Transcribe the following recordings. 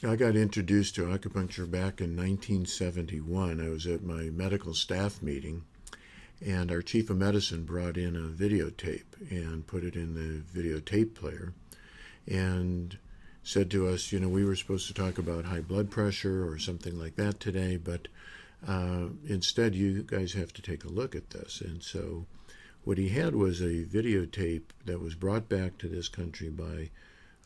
I got introduced to acupuncture back in 1971. I was at my medical staff meeting, and our chief of medicine brought in a videotape and put it in the videotape player and said to us, we were supposed to talk about high blood pressure or something like that today, but instead you guys have to take a look at this. And so what he had was a videotape that was brought back to this country by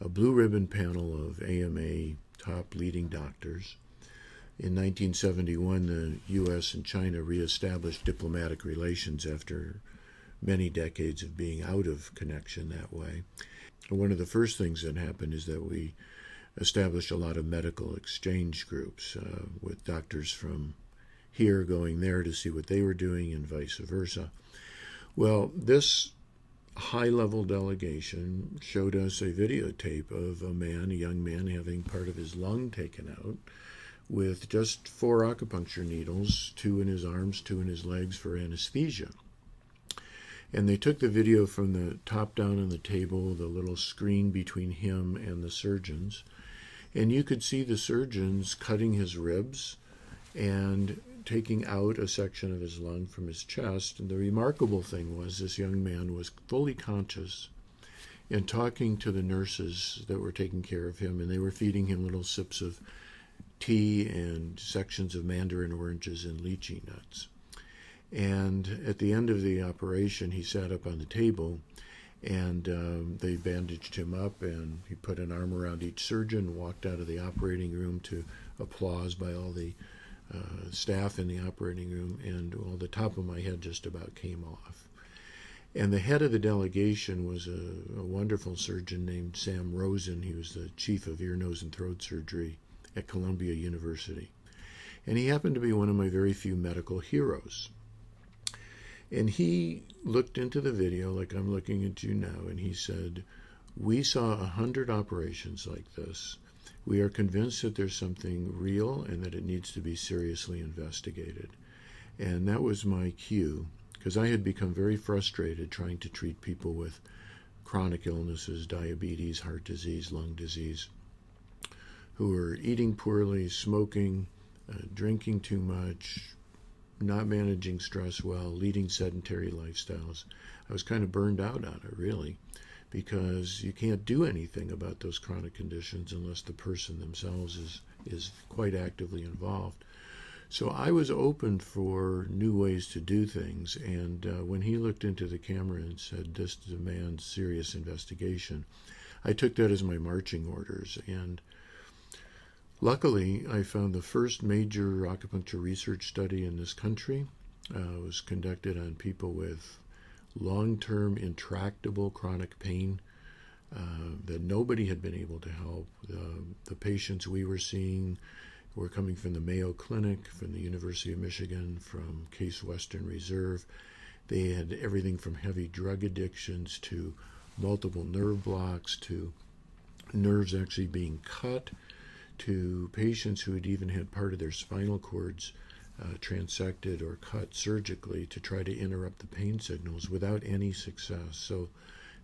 a blue ribbon panel of AMA top leading doctors. In 1971, the U.S. and China reestablished diplomatic relations after many decades of being out of connection that way. And one of the first things that happened is that we established a lot of medical exchange groups with doctors from here going there to see what they were doing and vice versa. Well, this high-level delegation showed us a videotape of a young man, having part of his lung taken out with just 4 acupuncture needles, 2 in his arms, 2 in his legs for anesthesia. And they took the video from the top down on the table, the little screen between him and the surgeons, and you could see the surgeons cutting his ribs and taking out a section of his lung from his chest. And the remarkable thing was this young man was fully conscious and talking to the nurses that were taking care of him, and they were feeding him little sips of tea and sections of mandarin oranges and lychee nuts. And at the end of the operation, he sat up on the table, and they bandaged him up, and he put an arm around each surgeon and walked out of the operating room to applause by all the staff in the operating room, and the top of my head just about came off. And the head of the delegation was a wonderful surgeon named Sam Rosen. He was the chief of ear, nose, and throat surgery at Columbia University. And he happened to be one of my very few medical heroes. And he looked into the video like I'm looking at you now, and he said, "We saw 100 operations like this. We are convinced that there's something real and that it needs to be seriously investigated." And that was my cue, because I had become very frustrated trying to treat people with chronic illnesses, diabetes, heart disease, lung disease, who were eating poorly, smoking, drinking too much, not managing stress well, leading sedentary lifestyles. I was kind of burned out on it, really, because you can't do anything about those chronic conditions unless the person themselves is quite actively involved. So I was open for new ways to do things, and when he looked into the camera and said, "This demands serious investigation," I took that as my marching orders. And luckily, I found the first major acupuncture research study in this country. It was conducted on people with long-term intractable chronic pain that nobody had been able to help. The patients we were seeing were coming from the Mayo Clinic, from the University of Michigan, from Case Western Reserve. They had everything from heavy drug addictions to multiple nerve blocks to nerves actually being cut, to patients who had even had part of their spinal cords transected or cut surgically to try to interrupt the pain signals without any success. So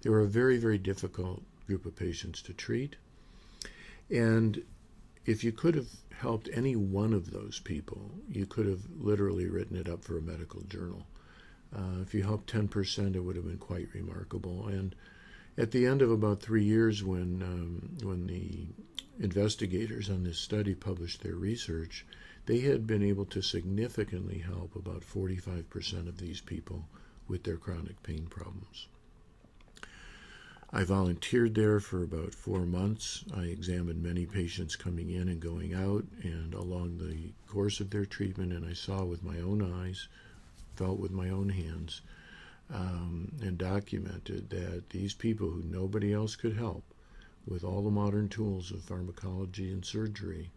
they were a very, very difficult group of patients to treat. And if you could have helped any one of those people, you could have literally written it up for a medical journal. If you helped 10%, it would have been quite remarkable. And at the end of about 3 years, when the investigators on this study published their research, they had been able to significantly help about 45% of these people with their chronic pain problems. I volunteered there for about 4 months. I examined many patients coming in and going out, and along the course of their treatment, and I saw with my own eyes, felt with my own hands, and documented that these people who nobody else could help, with all the modern tools of pharmacology and surgery,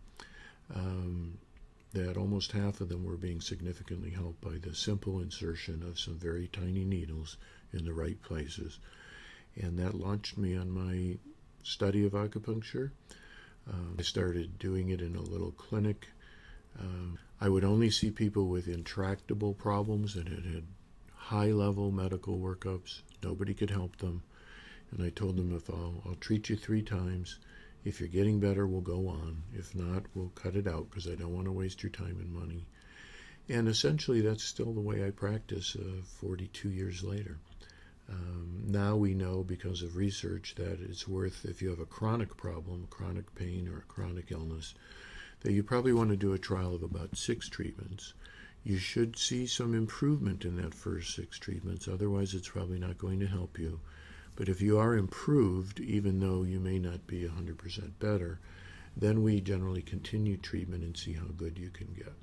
that almost half of them were being significantly helped by the simple insertion of some very tiny needles in the right places. And that launched me on my study of acupuncture. I started doing it in a little clinic. I would only see people with intractable problems that had high-level medical workups. Nobody could help them. And I told them, if I'll treat you 3 times, If you're getting better, we'll go on. If not, we'll cut it out because I don't want to waste your time and money. And essentially, that's still the way I practice 42 years later. Now we know because of research that it's worth, if you have a chronic problem, a chronic pain or a chronic illness, that you probably want to do a trial of about 6 treatments. You should see some improvement in that first 6 treatments. Otherwise, it's probably not going to help you. But if you are improved, even though you may not be 100% better, then we generally continue treatment and see how good you can get.